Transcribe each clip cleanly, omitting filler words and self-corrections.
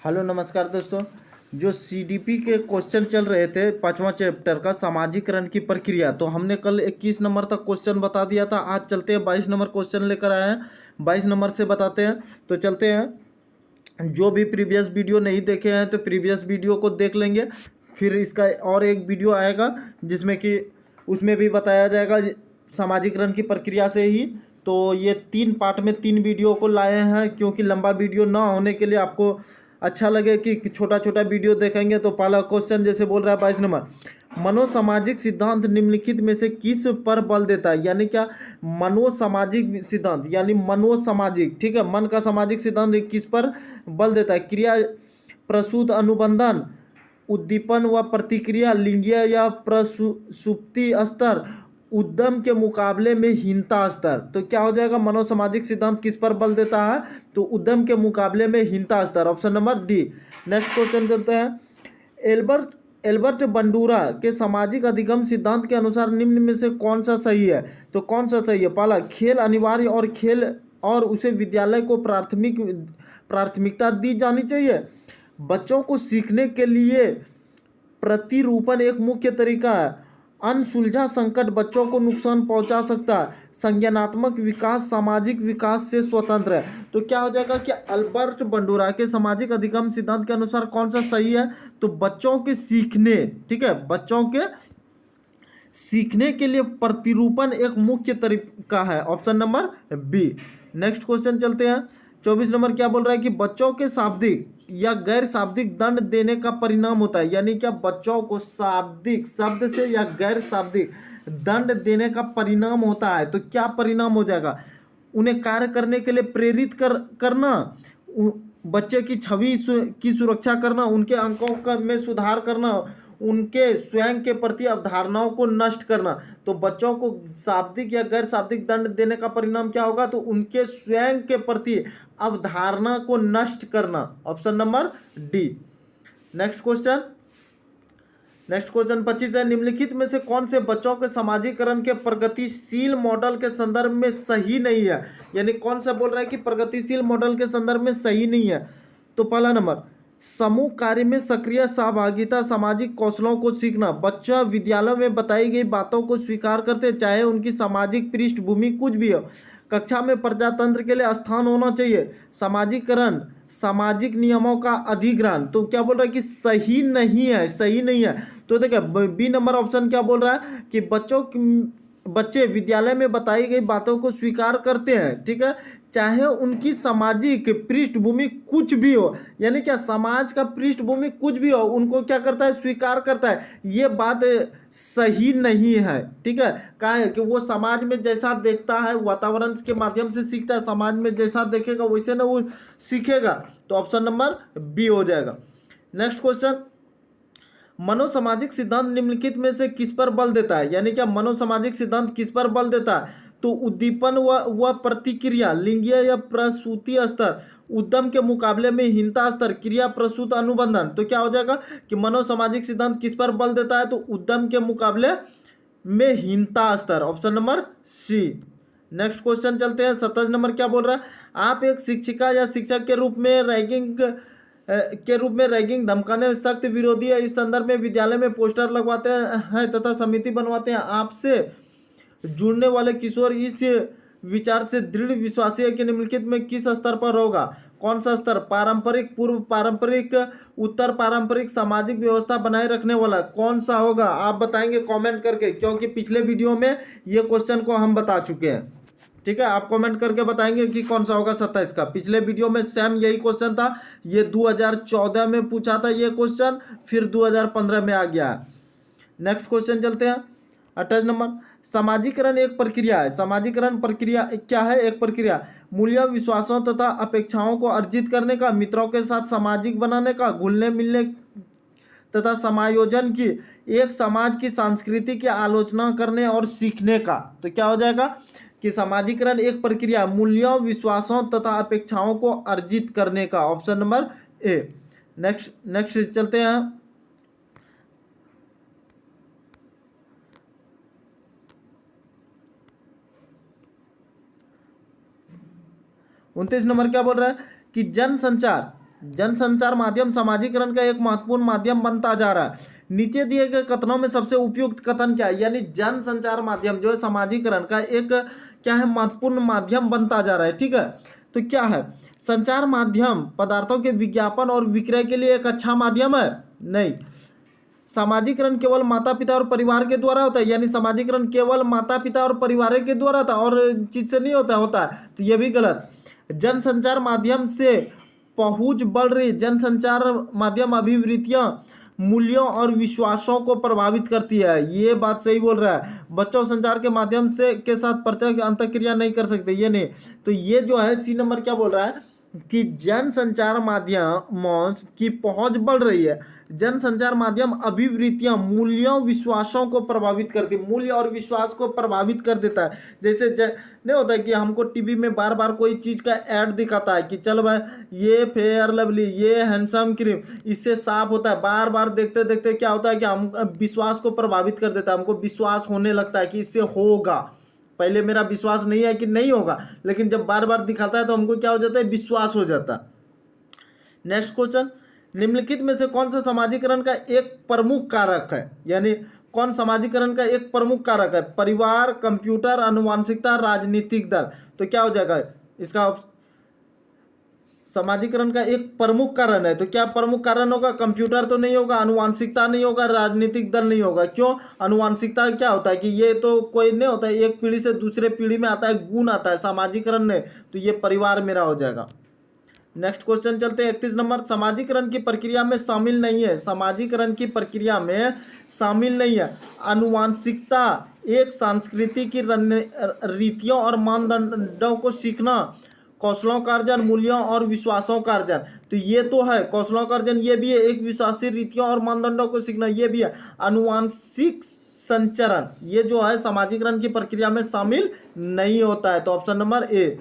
Hello नमस्कार दोस्तों। जो सीडीपी के क्वेश्चन चल रहे थे 5वां चैप्टर का सामाजिकरण की प्रक्रिया, तो हमने कल 21 नंबर तक क्वेश्चन बता दिया था। आज चलते हैं 22 नंबर क्वेश्चन लेकर आए हैं, 22 नंबर से बताते हैं। तो चलते हैं। जो भी प्रीवियस वीडियो नहीं देखे हैं तो प्रीवियस वीडियो को देख लेंगे। फिर इसका और एक वीडियो आएगा जिसमें कि उसमें भी बताया जाएगा सामाजिकरण की प्रक्रिया से ही। तो ये 3 पार्ट में 3 वीडियो को लाए हैं, क्योंकि लंबा वीडियो ना होने के लिए आपको अच्छा लगे कि छोटा छोटा वीडियो देखेंगे। तो पहला क्वेश्चन जैसे बोल रहा है 22 नंबर, मनोसामाजिक सिद्धांत निम्नलिखित में से किस पर बल देता है? यानी क्या मनोसामाजिक सिद्धांत यानी मनोसामाजिक, ठीक है, मन का सामाजिक सिद्धांत किस पर बल देता है? क्रिया प्रसूत अनुबंधन, उद्दीपन व प्रतिक्रिया, लिंगीय या प्रसुप्ति स्तर, उद्यम के मुकाबले में हीनता स्तर। तो क्या हो जाएगा? मनोसामाजिक सिद्धांत किस पर बल देता है? तो उद्यम के मुकाबले में हीनता स्तर, option number D. Next question करते हैं। एल्बर्ट बंडूरा के सामाजिक अधिगम सिद्धांत के अनुसार निम्न में से कौन सा सही है? तो कौन सा सही है? पहला, खेल अनिवार्य और उसे विद्यालय को प्राथमिकता दी जानी चाहिए। बच्चों को सीखने के लिए प्रतिरूपण एक मुख्य तरीका है। अनसुलझा संकट बच्चों को नुकसान पहुंचा सकता है। संज्ञानात्मक विकास सामाजिक विकास से स्वतंत्र है। तो क्या हो जाएगा कि अल्बर्ट बंडूरा के सामाजिक अधिगम सिद्धांत के अनुसार कौन सा सही है? तो बच्चों के सीखने, ठीक है, बच्चों के सीखने के लिए प्रतिरूपण एक मुख्य तरीका है, option number B. Next question चलते हैं। 24 नंबर क्या बोल रहा है कि बच्चों के शाब्दिक या गैर शाब्दिक दंड देने का परिणाम होता है। यानी क्या बच्चों को शाब्दिक शब्द से या गैर शाब्दिक दंड देने का परिणाम होता है? तो क्या परिणाम हो जाएगा? उन्हें कार्य करने के लिए प्रेरित करना, बच्चे की छवि की सुरक्षा करना, उनके अंकों में सुधार करना, उनके स्वयं के प्रति अवधारणाओं को नष्ट करना। तो बच्चों को शाब्दिक या गैर शाब्दिक दंड देने का परिणाम क्या होगा? तो उनके स्वयं के प्रति अवधारणा को नष्ट करना, option number D. Next question 25 है। निम्नलिखित में से कौन से बच्चों के समाजीकरण के प्रगतिशील मॉडल के संदर्भ में सही नहीं है? यानी कौन सा बोल रहा है कि प्रगतिशील मॉडल के संदर्भ में सही नहीं है? तो पहला नंबर, समूह कार्य में सक्रिय सहभागिता, सामाजिक कौशलों को सीखना। बच्चा विद्यालय में बताई गई बातों को स्वीकार करते चाहे उनकी सामाजिक पृष्ठभूमि कुछ भी हो। कक्षा में प्रजातंत्र के लिए स्थान होना चाहिए। सामाजिकरण, सामाजिक नियमों का अधिग्रहण। तो क्या बोल रहा है कि सही नहीं है, सही नहीं है। तो देखिए बी नंबर ऑप्शन क्या बोल रहा है कि बच्चे विद्यालय में बताई गई बातों को स्वीकार करते हैं, ठीक है, चाहे उनकी सामाजिक पृष्ठभूमि कुछ भी हो। यानी क्या समाज का पृष्ठभूमि कुछ भी हो, उनको क्या करता है? स्वीकार करता है। ये बात सही नहीं है, ठीक है। कहा है कि वो समाज में जैसा देखता है, वातावरण के माध्यम से सीखता है, समाज में जैसा देखेगा वैसे ना वो सीखेगा। तो ऑप्शन नंबर बी हो जाएगा। नेक्स्ट क्वेश्चन, मनोसामाजिक सिद्धांत निम्नलिखित में से किस पर बल देता है? यानी क्या मनोसामाजिक सिद्धांत किस पर बल देता है? तो उद्दीपन व प्रतिक्रिया, लिंगीय या प्रसूति स्तर, उद्यम के मुकाबले में हीनता स्तर, क्रिया प्रसूत अनुबंधन। तो क्या हो जाएगा कि मनोसामाजिक सिद्धांत किस पर बल देता है? तो उद्यम के मुकाबले में हीनता स्तर, option number C. Next question चलते हैं। 27 नंबर क्या बोल रहा है? आप एक शिक्षिका या शिक्षक के रूप में रैगिंग धमकाने सख्त विरोधी है। इस संदर्भ में विद्यालय में पोस्टर लगवाते हैं तथा समिति बनवाते हैं। आपसे जुड़ने वाले किशोर इस विचार से दृढ़ विश्वासी है कि निम्नलिखित में किस स्तर पर होगा? कौन सा स्तर? पारंपरिक, पूर्व पारंपरिक, उत्तर पारंपरिक, सामाजिक व्यवस्था बनाए रखने वाला कौन सा होगा? आप बताएंगे कमेंट करके, क्योंकि पिछले वीडियो में ये क्वेश्चन को हम बता चुके हैं, ठीक है। आप कमेंट करके बताएंगे कि कौन सा होगा 27 का। पिछले वीडियो में सेम यही क्वेश्चन था। ये 2014 में पूछा था ये क्वेश्चन, फिर 2015 में आ गया। नेक्स्ट क्वेश्चन चलते हैं। 28 नंबर, समाजीकरण एक प्रक्रिया है। समाजीकरण प्रक्रिया क्या है? एक प्रक्रिया मूल्य, विश्वासों तथा अपेक्षाओं को अर्जित करने का, मित्रों के साथ सामाजिक बनाने का, घुलने मिलने तथा समायोजन की, एक समाज की संस्कृति की आलोचना करने और सीखने का। तो क्या हो जाएगा कि समाजीकरण एक प्रक्रिया मूल्यों, विश्वासों तथा अपेक्षाओं को अर्जित करने का, ऑप्शन नंबर ए। नेक्स्ट चलते हैं। 29 नंबर क्या बोल रहा है कि जन संचार जनसंचार माध्यम सामाजिकरण का एक महत्वपूर्ण माध्यम बनता जा रहा है। नीचे दिए गए कथनों में सबसे उपयुक्त कथन क्या है? यानी जनसंचार माध्यम जो है सामाजिकरण का एक क्या है, महत्वपूर्ण माध्यम बनता जा रहा है। ठीक है, तो क्या है? संचार माध्यम पदार्थों के विज्ञापन और विक्रय के लिए एक अच्छा माध्यम है? नहीं। सामाजिकरण केवल माता पिता और परिवार के द्वारा होता है, यानी सामाजिकरण केवल माता पिता और परिवार के द्वारा था और चीज से नहीं होता है, तो ये भी गलत। जनसंचार माध्यम से पहुंच बढ़ रही, जनसंचार माध्यम अभिवृत्तियां मूल्यों और विश्वासों को प्रभावित करती है, ये बात सही बोल रहा है। बच्चों संचार के माध्यम से के साथ प्रत्यक्ष अंतःक्रिया नहीं कर सकते, ये नहीं। तो ये जो है सी नंबर क्या बोल रहा है कि जनसंचार माध्यमों की पहुंच बढ़ रही है। जनसंचार माध्यम अभिवृत्तियां मूल्यों विश्वासों को प्रभावित करती, मूल्य और विश्वास को प्रभावित कर देता है। जैसे नहीं होता है कि हमको टीवी में बार बार कोई चीज़ का ऐड दिखाता है कि चल भाई ये फेयर लवली, ये हैंडसम क्रीम, इससे साफ होता है। बार बार देखते देखते क्या होता है कि हम विश्वास को प्रभावित कर देता है, हमको विश्वास होने लगता है कि इससे होगा। पहले मेरा विश्वास नहीं है कि नहीं होगा, लेकिन जब बार बार दिखाता है तो हमको क्या हो जाता है, विश्वास हो जाता है। नेक्स्ट क्वेश्चन, निम्नलिखित में से कौन सा समाजीकरण का एक प्रमुख कारक है? यानी कौन समाजीकरण का एक प्रमुख कारक है? परिवार, कंप्यूटर, आनुवंशिकता, राजनीतिक दल। तो क्या हो जाएगा इसका? समाजीकरण का एक प्रमुख कारण है, तो क्या प्रमुख कारण होगा? कंप्यूटर तो नहीं होगा, आनुवंशिकता नहीं होगा, राजनीतिक दल नहीं होगा। क्यों? आनुवंशिकता क्या होता है कि ये तो कोई नहीं होता है, एक पीढ़ी से दूसरे पीढ़ी में आता है, गुण आता है। समाजीकरण ने तो ये परिवार मेरा हो जाएगा। नेक्स्ट क्वेश्चन चलते हैं 31 नंबर, समाजीकरण की प्रक्रिया में शामिल नहीं है। समाजीकरण की प्रक्रिया में शामिल नहीं है आनुवंशिकता, एक संस्कृति की रीतियों और मानदंडों को सीखना, कौशलों का अर्जन, मूल्यों और विश्वासों का अर्जन। तो ये तो है कौशलों का अर्जन, ये भी है। एक विश्वासी रीतियों और मानदंडों को सीखना, ये भी है। आनुवंशिक संचरण ये जो है समाजीकरण की प्रक्रिया में शामिल नहीं होता है। तो ऑप्शन नंबर ए।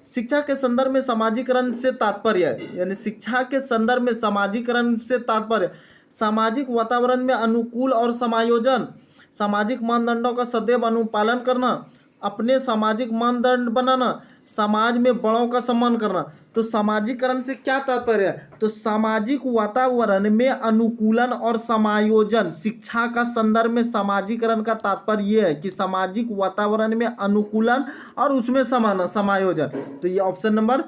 शिक्षा के संदर्भ में समाजीकरण से तात्पर्य, यानी शिक्षा के संदर्भ में समाजीकरण से तात्पर्य सामाजिक वातावरण में अनुकूल और समायोजन, सामाजिक मानदंडों का सदैव अनुपालन करना, अपने सामाजिक मानदंड बनाना, समाज में बड़ों का सम्मान करना। तो सामाजिकरण से क्या तात्पर्य है? तो सामाजिक वातावरण में अनुकूलन और समायोजन। शिक्षा का संदर्भ में समाजीकरण का तात्पर्य यह है कि सामाजिक वातावरण में अनुकूलन और उसमें समायोजन। तो ये option number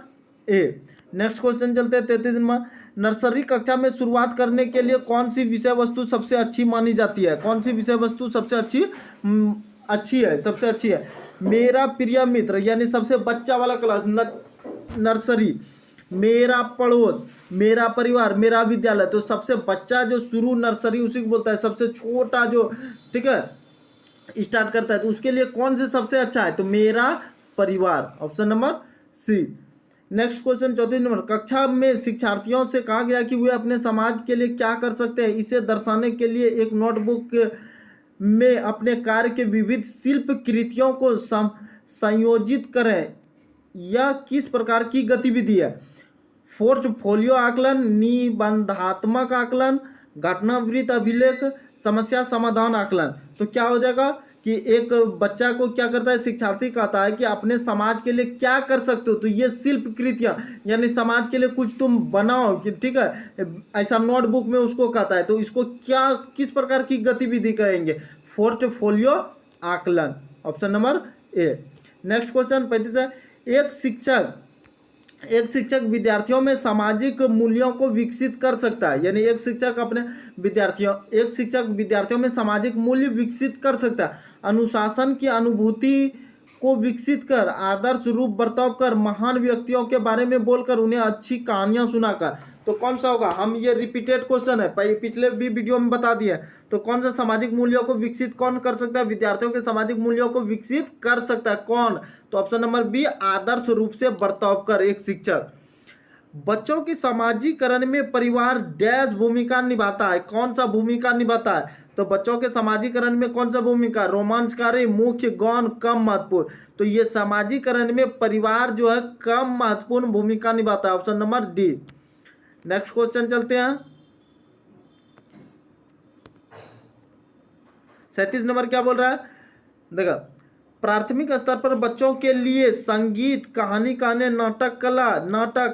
A. Next question चलते हैं 33 नंबर, नर्सरी कक्षा में शुरुआत करने के लिए कौन सी विषय वस्तु सबसे अच्छी मानी जाती है? कौन सी विषय वस्तु सबसे अच्छी है? मेरा प्रिय मित्र, यानी सबसे बच्चा वाला क्लास, नर्सरी, मेरा पड़ोस, मेरा परिवार, मेरा विद्यालय। तो सबसे बच्चा जो शुरू नर्सरी उसी को बोलता है, सबसे छोटा जो ठीक है स्टार्ट करता है, तो उसके लिए कौन से सबसे अच्छा है? तो मेरा परिवार, option number C. Next question 34 number, कक्षा में शिक्षार्थियों से कहा गया कि वे अपने समाज के लिए क्या कर सकते हैं, इसे दर्शाने के लिए एक नोटबुक में अपने कार्य के विविध शिल्प कृतियों को संयोजित करें। यह किस प्रकार की गतिविधि है? पोर्टफोलियो आकलन, निबंधात्मक आकलन, घटनावृत्त अभिलेख, समस्या समाधान आकलन। तो क्या हो जाएगा कि एक बच्चा को क्या करता है, शिक्षार्थी कहता है कि अपने समाज के लिए क्या कर सकते हो। तो ये शिल्प कृतियाँ, यानी समाज के लिए कुछ तुम बनाओ कि ठीक है, ऐसा नोटबुक में उसको कहता है। तो इसको क्या किस प्रकार की गतिविधि करेंगे? पोर्टफोलियो आकलन, option number A. Next question 35 है, एक शिक्षक विद्यार्थियों में सामाजिक मूल्यों को विकसित कर सकता है। यानी एक शिक्षक विद्यार्थियों में सामाजिक मूल्य विकसित कर सकता है। अनुशासन की अनुभूति को विकसित कर, आदर्श रूप बर्ताव कर, महान व्यक्तियों के बारे में बोलकर, उन्हें अच्छी कहानियां सुनाकर। तो कौन सा होगा? हम ये रिपीटेड क्वेश्चन है, पिछले भी वीडियो में बता दिए। तो कौन सा सामाजिक मूल्यों को विकसित कौन कर सकता है? विद्यार्थियों के सामाजिक मूल्यों को विकसित कर सकता है कौन? तो ऑप्शन नंबर बी, आदर्श रूप से बर्ताव कर एक शिक्षक। बच्चों की सामाजिकरण में परिवार डैश भूमिका निभाता है। कौन सा भूमिका निभाता है? तो बच्चों के सामाजिकरण में कौन सा भूमिका? रोमांचकारी, मुख्य, गौण, कम महत्वपूर्ण। तो ये सामाजिकरण में परिवार जो है कम महत्वपूर्ण भूमिका निभाता है, option number D. Next question चलते हैं 37 नंबर क्या बोल रहा है? देखा, प्राथमिक स्तर पर बच्चों के लिए संगीत, कहानी कहने, नाटक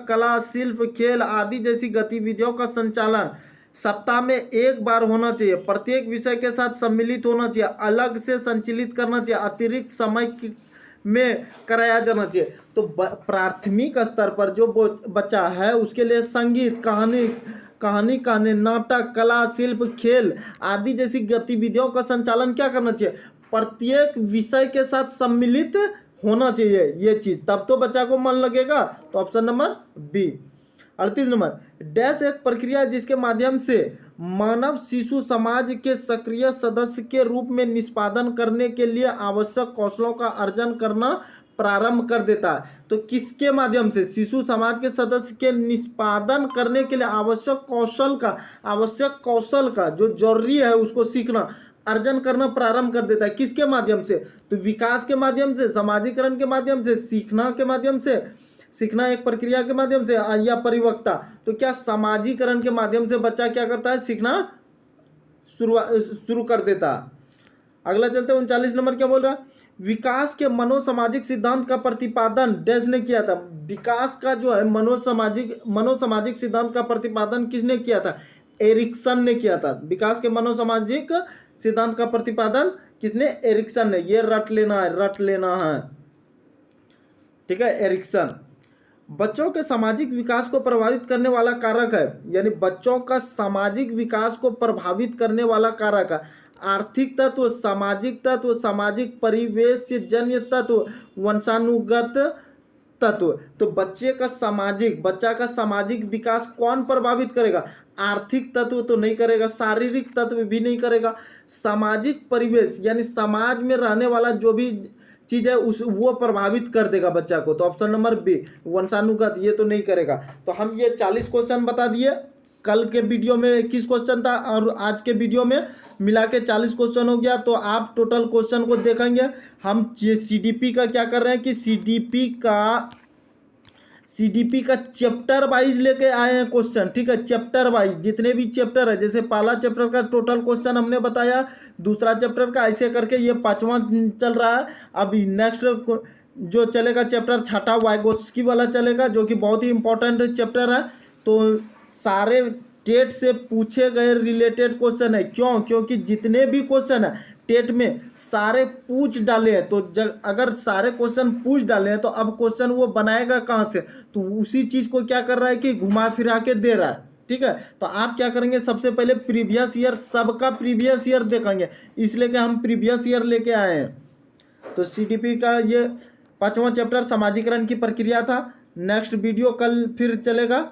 कला, शिल्प, खेल आदि जैसी गतिविधियों का संचालन सप्ताह में एक बार होना चाहिए। प्रत्येक विषय के साथ सम्मिलित होना चाहिए, अलग से संचालित करना चाहिए, अतिरिक्त समय में कराया जाना चाहिए। तो प्राथमिक स्तर पर जो बच्चा है उसके लिए संगीत, कहानी कहने, नाटक, कला, शिल्प, खेल आदि जैसी गतिविधियों का संचालन क्या करना चाहिए? प्रत्येक विषय के साथ सम्मिलित होना चाहिए ये चीज, तब तो बच्चा को मन लगेगा। तो option number B. 38 number, dash एक प्रक्रिया जिसके माध्यम से मानव शिशु समाज के सक्रिय सदस्य के रूप में निष्पादन करने के लिए आवश्यक कौशलों का अर्जन करना प्रारंभ कर देता है। तो किसके माध्यम से? शिशु समाज के सदस्य के निष्पादन करने के लिए आवश्यक कौशल का जो जरूरी है उसको सीखना, अर्जन करना प्रारंभ कर देता है। किसके माध्यम से? तो विकास के माध्यम से, समाजीकरण के माध्यम से, सीखना के माध्यम से, सीखना एक प्रक्रिया के माध्यम से, या परिवक्ता। तो क्या समाजीकरण के माध्यम से बच्चा क्या करता है? सीखना शुरू कर देता है। अगला चलते हैं 39 नंबर, क्या बोल रहा है? विकास के मनोसामाजिक सिद्धांत का प्रतिपादन डैश ने किया था। विकास का जो है मनोसामाजिक सिद्धांत का प्रतिपादन किसने किया था? एरिक्सन ने किया था। विकास के मनोसामाजिक सिद्धांत का प्रतिपादन किसने? एरिक्सन ने। ये रट लेना है, ठीक है, एरिक्सन। बच्चों के सामाजिक विकास को प्रभावित करने वाला कारक है, यानी बच्चों का सामाजिक विकास को प्रभावित करने वाला कारक है आर्थिक तत्व, सामाजिक तत्व, सामाजिक परिवेश से जन्य तत्व, वंशानुगत तत्व। तो बच्चा का सामाजिक विकास कौन प्रभावित करेगा? आर्थिक तत्व तो नहीं करेगा, शारीरिक तत्व भी नहीं करेगा, सामाजिक परिवेश यानी समाज में रहने वाला जो भी चीज है वो प्रभावित कर देगा बच्चा को। तो ऑप्शन नंबर बी, वंशानुगत, ये तो नहीं करेगा। तो हम ये 40 क्वेश्चन बता दिए। कल के वीडियो में 21 क्वेश्चन था और आज के वीडियो में मिला के 40 क्वेश्चन हो गया। तो आप टोटल क्वेश्चन को देखेंगे। हम CDP का क्या कर रहे हैं कि CDP का चैप्टर वाइज लेके आए हैं क्वेश्चन, ठीक है, चैप्टर वाइज जितने भी चैप्टर है, जैसे पहला चैप्टर का टोटल क्वेश्चन हमने बताया, दूसरा चैप्टर का, ऐसे करके ये 5वां चल रहा है। अब नेक्स्ट जो चलेगा चैप्टर छठा वाइगोत्स्की वाला चलेगा, जो कि बहुत ही इंपॉर्टेंट चैप्टर है। तो सारे टेट से पूछे गए रिलेटेड क्वेश्चन है। क्योंकि जितने भी क्वेश्चन है टेट में सारे पूछ डाले हैं। तो अगर सारे क्वेश्चन पूछ डाले हैं तो अब क्वेश्चन वो बनाएगा कहाँ से? तो उसी चीज को क्या कर रहा है कि घुमा फिरा के दे रहा है, ठीक है। तो आप क्या करेंगे, सबसे पहले प्रीवियस ईयर, सबका प्रीवियस ईयर देखेंगे, इसलिए कि हम प्रीवियस ईयर लेके आए हैं। तो CDP का ये 5वां चैप्टर समाजीकरण की प्रक्रिया था। नेक्स्ट वीडियो कल फिर चलेगा।